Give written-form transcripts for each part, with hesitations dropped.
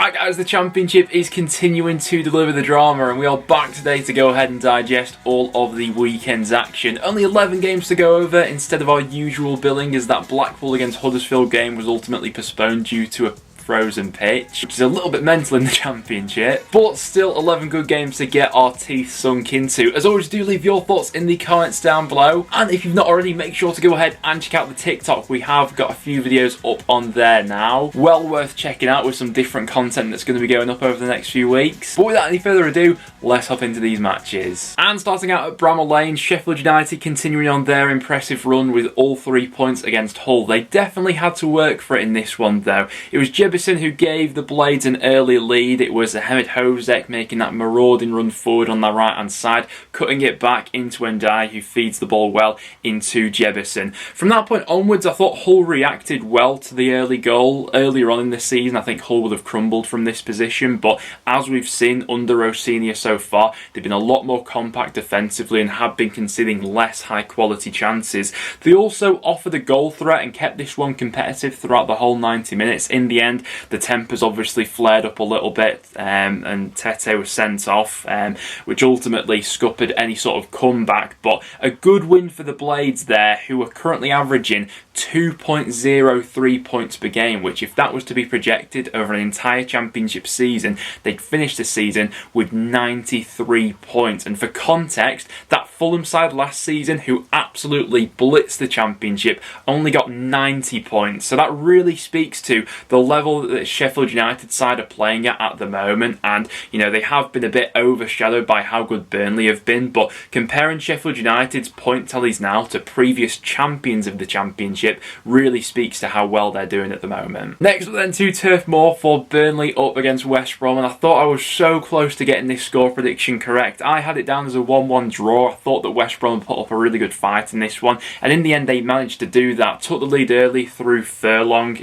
Right guys, the Championship is continuing to deliver the drama and we are back today to go ahead and digest all of the weekend's action. Only 11 games to go over instead of our usual billing, as that Blackpool against Huddersfield game was ultimately postponed due to a frozen pitch, which is a little bit mental in the Championship, but still 11 good games to get our teeth sunk into. As always, do leave your thoughts in the comments down below, and if you've not already, make sure to go ahead and check out the TikTok. We have got a few videos up on there now, well worth checking out, with some different content that's going to be going up over the next few weeks. But without any further ado, let's hop into these matches. And starting out at Bramall Lane, Sheffield United continuing on their impressive run with all 3 points against Hull. They definitely had to work for it in this one though. It was Jebbison who gave the Blades an early lead. It was Hamid Hozek making that marauding run forward on the right hand side, cutting it back into Ndiaye, who feeds the ball well into Jebbison. From that point onwards, I thought Hull reacted well to the early goal. Earlier on in the season, I think Hull would have crumbled from this position, but as we've seen under Rossini so far, they've been a lot more compact defensively and have been conceding less high quality chances. They also offered a goal threat and kept this one competitive throughout the whole 90 minutes. In the end, the tempers obviously flared up a little bit, and Tete was sent off, which ultimately scuppered any sort of comeback. But a good win for the Blades there, who are currently averaging 2.03 points per game, which if that was to be projected over an entire Championship season, they'd finish the season with 93 points. And for context, that Fulham side last season, who absolutely blitzed the Championship, only got 90 points. So that really speaks to the level that the Sheffield United side are playing at the moment. And, you know, they have been a bit overshadowed by how good Burnley have been, but comparing Sheffield United's point tallies now to previous champions of the Championship really speaks to how well they're doing at the moment. Next up then to Turf Moor for Burnley up against West Brom, and I thought I was so close to getting this score prediction correct. I had it down as a 1-1 draw. I thought that West Brom put up a really good fight in this one, and in the end they managed to do that. Took the lead early through Furlong,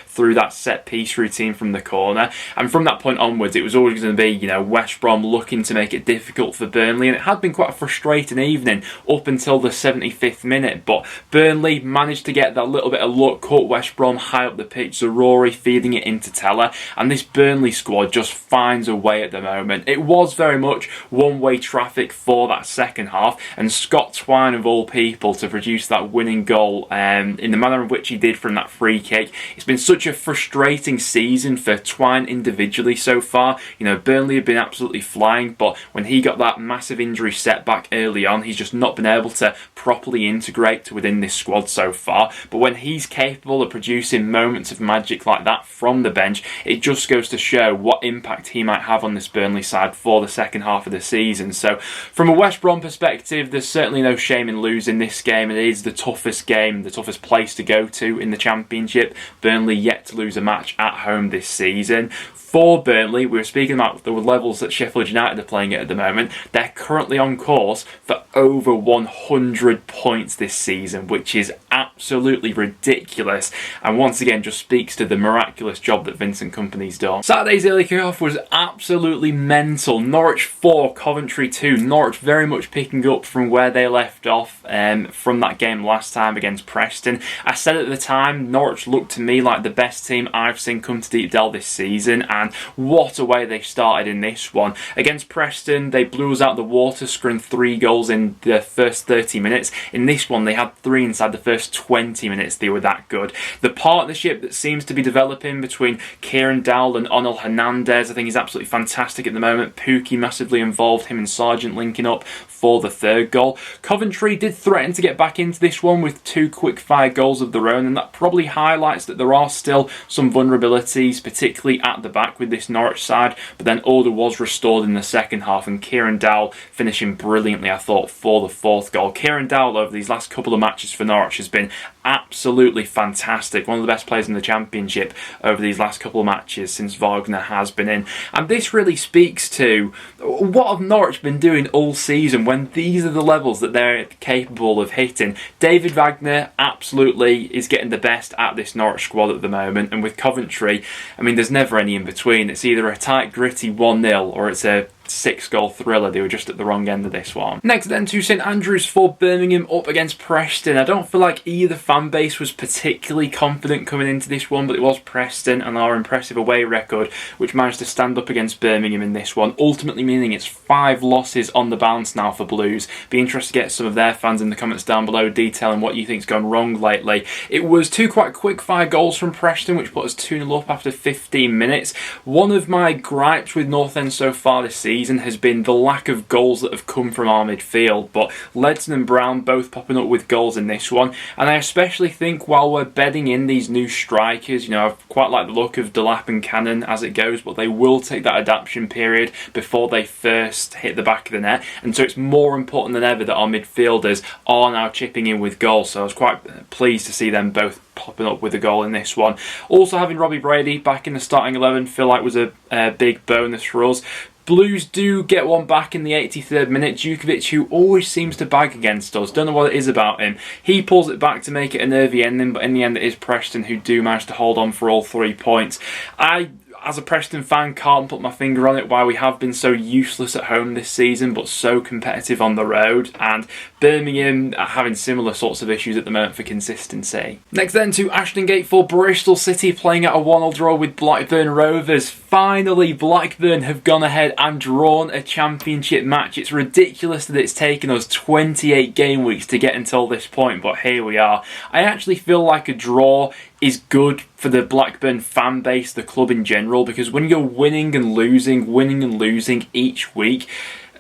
through that set piece routine from the corner, and from that point onwards it was always going to be, you know, West Brom looking to make it difficult for Burnley, and it had been quite a frustrating evening up until the 75th minute, but Burnley managed to get that little bit of luck, caught West Brom high up the pitch, Zarori feeding it into Teller, and this Burnley squad just finds a way at the moment. It was very much one-way traffic for that second half, and Scott Twine of all people to produce that winning goal in the manner in which he did from that free kick. It's been such a frustrating season for Twine individually so far. You know, Burnley have been absolutely flying, but when he got that massive injury setback early on, he's just not been able to properly integrate within this squad so far. But when he's capable of producing moments of magic like that from the bench, it just goes to show what impact he might have on this Burnley side for the second half of the season. So from a West Brom perspective, there's certainly no shame in losing this game. It is the toughest game, the toughest place to go to in the Championship. Burnley yet to lose a match at home this season. For Burnley, we were speaking about the levels that Sheffield United are playing at the moment. They're currently on course for over 100 points this season, which is absolutely ridiculous, and once again just speaks to the miraculous job that Vincent Kompany's done. Saturday's early kickoff was absolutely mental. Norwich 4, Coventry 2. Norwich very much picking up from where they left off from that game last time against Preston. I said at the time, Norwich looked to me like the best team I've seen come to Deepdale this season, and what a way they started in this one. Against Preston, they blew us out the water, scoring 3 goals in the first 30 minutes. In this one, they had 3 inside the first 20 minutes. They were that good. The partnership that seems to be developing between Kieran Dowell and Onel Hernandez, I think, is absolutely fantastic at the moment. Pookie massively involved, him and Sargent linking up for the third goal. Coventry did threaten to get back into this one with 2 quick-fire goals of their own, and that probably highlights that there are still some vulnerabilities, particularly at the back with this Norwich side, but then order was restored in the second half, and Kieran Dowell finishing brilliantly, I thought, for the 4th goal. Kieran Dowell over these last couple of matches for Norwich has been absolutely fantastic. One of the best players in the Championship over these last couple of matches since Wagner has been in. And this really speaks to what have Norwich been doing all season when these are the levels that they're capable of hitting. David Wagner absolutely is getting the best at this Norwich squad at the moment, and with Coventry, I mean, there's never any in between. It's either a tight, gritty 1-0 or it's a 6-goal thriller. They were just at the wrong end of this one. Next then to St Andrews for Birmingham up against Preston. I don't feel like either fan base was particularly confident coming into this one, but it was Preston and our impressive away record which managed to stand up against Birmingham in this one, ultimately meaning it's 5 losses on the bounce now for Blues. Be interested to get some of their fans in the comments down below detailing what you think's gone wrong lately. It was 2 quite quick fire goals from Preston which put us 2-0 up after 15 minutes. One of my gripes with North End so far this season has been the lack of goals that have come from our midfield, but Ledson and Brown both popping up with goals in this one, and I especially think while we're bedding in these new strikers, you know, I quite like the look of Delap and Cannon as it goes, but they will take that adaptation period before they first hit the back of the net, and so it's more important than ever that our midfielders are now chipping in with goals, so I was quite pleased to see them both popping up with a goal in this one. Also having Robbie Brady back in the starting 11 feel like was a big bonus for us. Blues do get one back in the 83rd minute. Djukovic, who always seems to bag against us, don't know what it is about him. He pulls it back to make it a nervy ending, but in the end it is Preston who do manage to hold on for all 3 points. I, as a Preston fan, can't put my finger on it why we have been so useless at home this season but so competitive on the road, and Birmingham are having similar sorts of issues at the moment for consistency. Next then to Ashton Gate for Bristol City playing at a 1-1 draw with Blackburn Rovers. Finally Blackburn have gone ahead and drawn a championship match. It's ridiculous that it's taken us 28 game weeks to get until this point, but here we are. I actually feel like a draw is good for the Blackburn fan base, the club in general, because when you're winning and losing each week,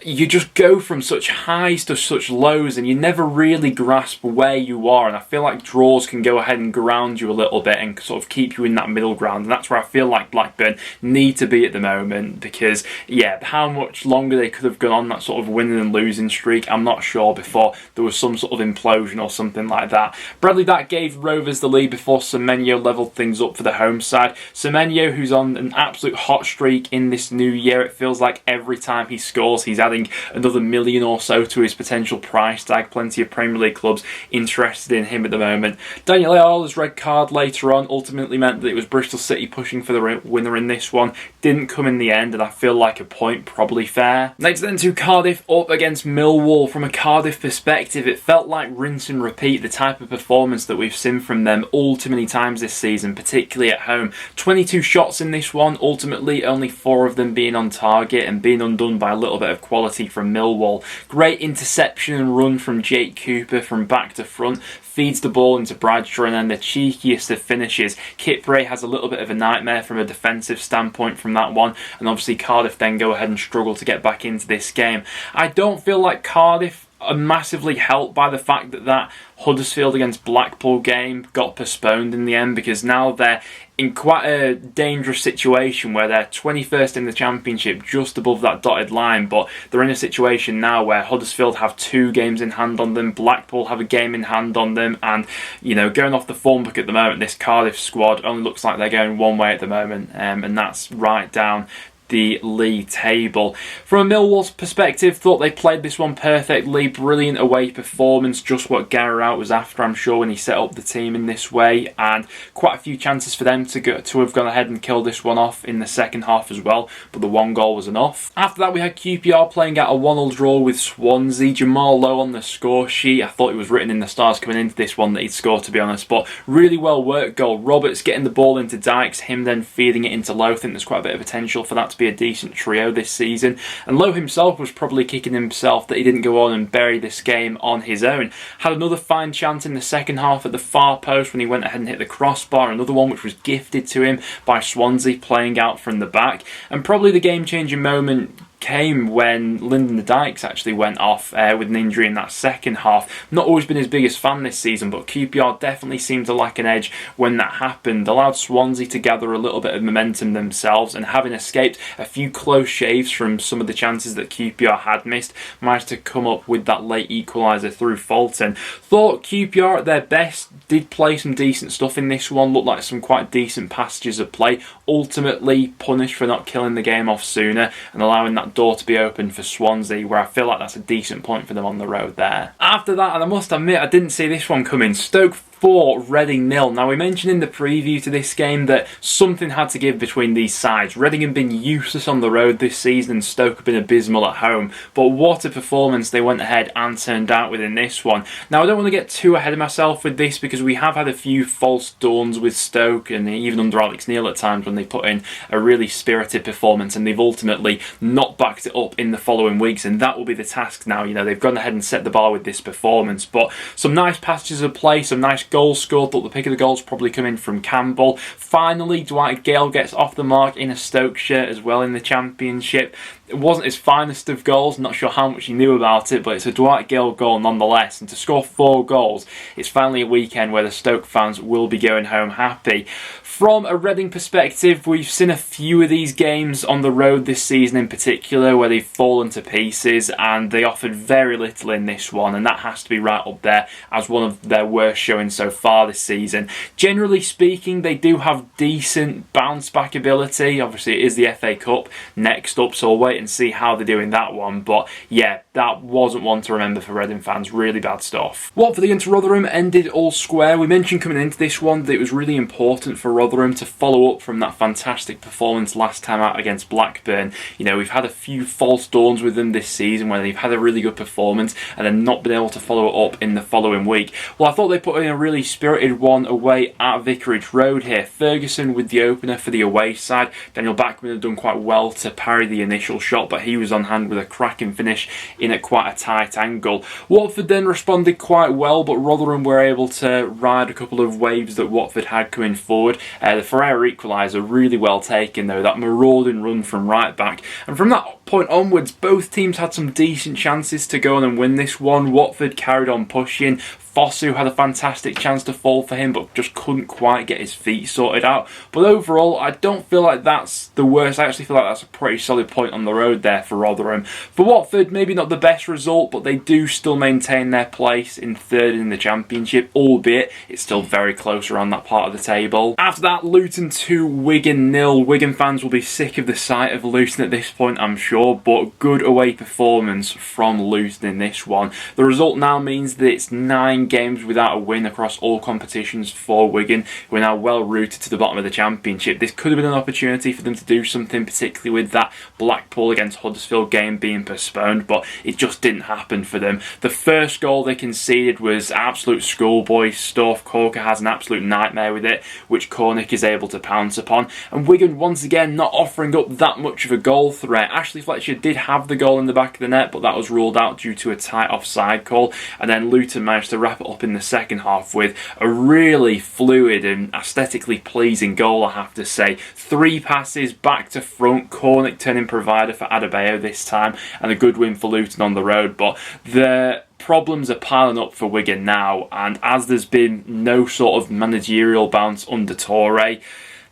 you just go from such highs to such lows and you never really grasp where you are, and I feel like draws can go ahead and ground you a little bit and sort of keep you in that middle ground, and that's where I feel like Blackburn need to be at the moment, because yeah, how much longer they could have gone on that sort of winning and losing streak I'm not sure before there was some sort of implosion or something like that. Bradley Dack gave Rovers the lead before Semenyo levelled things up for the home side. Semenyo, who's on an absolute hot streak in this new year, it feels like every time he scores he's adding another million or so to his potential price tag. Plenty of Premier League clubs interested in him at the moment. Daniel Ayala's red card later on ultimately meant that it was Bristol City pushing for the winner in this one. Didn't come in the end, and I feel like a point probably fair. Next then to Cardiff up against Millwall. From a Cardiff perspective, it felt like rinse and repeat, the type of performance that we've seen from them all too many times this season, particularly at home. 22 shots in this one, ultimately only 4 of them being on target and being undone by a little bit of quality from Millwall. Great interception and run from Jake Cooper from back to front, feeds the ball into Bradshaw, and then the cheekiest of finishes. Kipre has a little bit of a nightmare from a defensive standpoint from that one, and obviously Cardiff then go ahead and struggle to get back into this game. I don't feel like Cardiff are massively helped by the fact that that Huddersfield against Blackpool game got postponed in the end, because now they're in quite a dangerous situation where they're 21st in the Championship, just above that dotted line, but they're in a situation now where Huddersfield have 2 games in hand on them, Blackpool have a game in hand on them, and you know, going off the form book at the moment, this Cardiff squad only looks like they're going one way at the moment, and that's right down the league table. From a Millwall's perspective, thought they played this one perfectly. Brilliant away performance, just what Gary Out was after, I'm sure, when he set up the team in this way, and quite a few chances for them to have gone ahead and killed this one off in the second half as well, but the 1 goal was enough. After that we had QPR playing out a 1-1 draw with Swansea. Jamal Lowe on the score sheet. I thought it was written in the stars coming into this one that he'd score, to be honest, but really well worked goal. Roberts getting the ball into Dykes, him then feeding it into Lowe. I think there's quite a bit of potential for that to be a decent trio this season, and Lowe himself was probably kicking himself that he didn't go on and bury this game on his own. Had another fine chance in the second half at the far post when he went ahead and hit the crossbar, another one which was gifted to him by Swansea playing out from the back, and probably the game-changing moment came when Lyndon Dykes actually went off with an injury in that second half. Not always been his biggest fan this season, but QPR definitely seemed to lack an edge when that happened. Allowed Swansea to gather a little bit of momentum themselves, and having escaped a few close shaves from some of the chances that QPR had missed, managed to come up with that late equaliser through Fulton. Thought QPR at their best did play some decent stuff in this one, looked like some quite decent passages of play, ultimately punished for not killing the game off sooner and allowing that door to be open for Swansea, where I feel like that's a decent point for them on the road there. After that, and I must admit I didn't see this one coming, Stoke 4, Reading 0. Now, we mentioned in the preview to this game that something had to give between these sides. Reading have been useless on the road this season and Stoke have been abysmal at home. But what a performance they went ahead and turned out with in this one. Now, I don't want to get too ahead of myself with this because we have had a few false dawns with Stoke, and even under Alex Neil at times when they put in a really spirited performance, and they've ultimately not backed it up in the following weeks, and that will be the task now. You know, they've gone ahead and set the bar with this performance, but some nice passages of play, some nice goals scored. Thought the pick of the goals probably coming from Campbell. Finally, Dwight Gale gets off the mark in a Stoke shirt as well in the Championship. It wasn't his finest of goals, not sure how much he knew about it, but it's a Dwight Gale goal nonetheless, and to score 4 goals, it's finally a weekend where the Stoke fans will be going home happy. From a Reading perspective, we've seen a few of these games on the road this season in particular where they've fallen to pieces, and they offered very little in this one, and that has to be right up there as one of their worst showings so far this season. Generally speaking, they do have decent bounce back ability. Obviously, it is the FA Cup next up, so we'll wait and see how they do in that one. But yeah, that wasn't one to remember for Reading fans. Really bad stuff. Watford against Rotherham ended all square. We mentioned coming into this one that it was really important for Rotherham to follow up from that fantastic performance last time out against Blackburn. You know, we've had a few false dawns with them this season where they've had a really good performance and then not been able to follow it up in the following week. Well, I thought they put in a really spirited one away at Vicarage Road here. Ferguson with the opener for the away side. Daniel Bachmann had done quite well to parry the initial shot, but he was on hand with a cracking finish in at quite a tight angle. Watford then responded quite well, but Rotherham were able to ride a couple of waves that Watford had coming forward. The Ferreira equaliser really well taken though, that marauding run from right back, and from that point onwards both teams had some decent chances to go on and win this one. Watford carried on pushing. Fosu had a fantastic chance to fall for him, but just couldn't quite get his feet sorted out. But overall, I don't feel like that's the worst. I actually feel like that's a pretty solid point on the road there for Rotherham. For Watford, maybe not the best result, but they do still maintain their place in 3rd in the Championship, albeit it's still very close around that part of the table. After that, Luton 2, Wigan 0. Wigan fans will be sick of the sight of Luton at this point, I'm sure, but good away performance from Luton in this one. The result now means that it's 9 games without a win across all competitions for Wigan, who are now well rooted to the bottom of the Championship. This could have been an opportunity for them to do something, particularly with that Blackpool against Huddersfield game being postponed, but it just didn't happen for them. The first goal they conceded was absolute schoolboy stuff. Corker has an absolute nightmare with it, which Cornick is able to pounce upon, and Wigan once again not offering up that much of a goal threat. Ashley Fletcher did have the goal in the back of the net, but that was ruled out due to a tight offside call, and then Luton managed to wrap it up in the second half with a really fluid and aesthetically pleasing goal, I have to say. 3 passes back to front, Cornick turning provider for Adebayo this time, and a good win for Luton on the road. But the problems are piling up for Wigan now, and as there's been no sort of managerial bounce under Toure,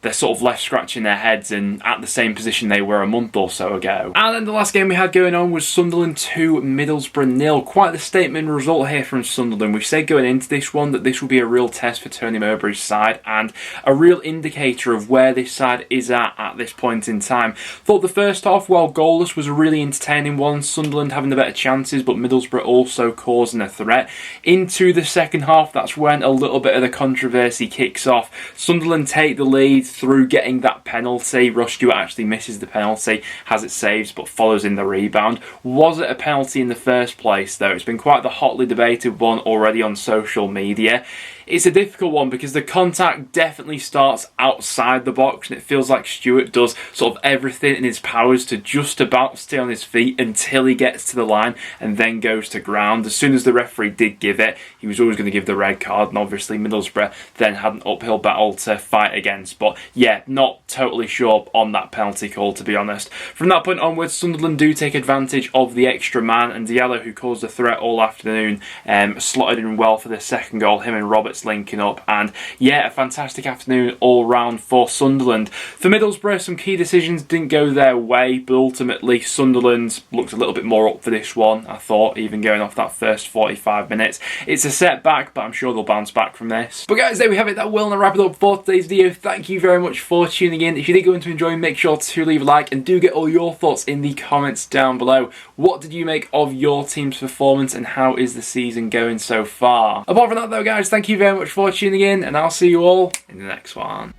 they're sort of left scratching their heads and at the same position they were a month or so ago. And then the last game we had going on was Sunderland 2, Middlesbrough 0. Quite the statement result here from Sunderland. We said going into this one that this will be a real test for Tony Mowbray's side and a real indicator of where this side is at this point in time. Thought the first half, while goalless, was a really entertaining one. Sunderland having the better chances, but Middlesbrough also causing a threat. Into the second half, that's when a little bit of the controversy kicks off. Sunderland take the lead through getting that penalty. Ross Stewart actually misses the penalty, has it saved, but follows in the rebound. Was it a penalty in the first place, though? It's been quite the hotly debated one already on social media. It's a difficult one because the contact definitely starts outside the box, and it feels like Stewart does sort of everything in his powers to just about stay on his feet until he gets to the line and then goes to ground. As soon as the referee did give it, he was always going to give the red card, and obviously Middlesbrough then had an uphill battle to fight against. But yeah, not totally sure on that penalty call, to be honest. From that point onwards, Sunderland do take advantage of the extra man, and Diallo, who caused the threat all afternoon, slotted in well for the second goal, him and Roberts linking up, and yeah, a fantastic afternoon all round for Sunderland. For Middlesbrough, some key decisions didn't go their way, but ultimately Sunderland looked a little bit more up for this one, I thought, even going off that first 45 minutes. It's a setback, but I'm sure they'll bounce back from this. But guys, there we have it. That will wrap it up for today's video. Thank you very much for tuning in. If you did go on to enjoy, make sure to leave a like, and do get all your thoughts in the comments down below. What did you make of your team's performance, and how is the season going so far? Apart from that though, guys, thank you very very much for tuning in, and I'll see you all in the next one.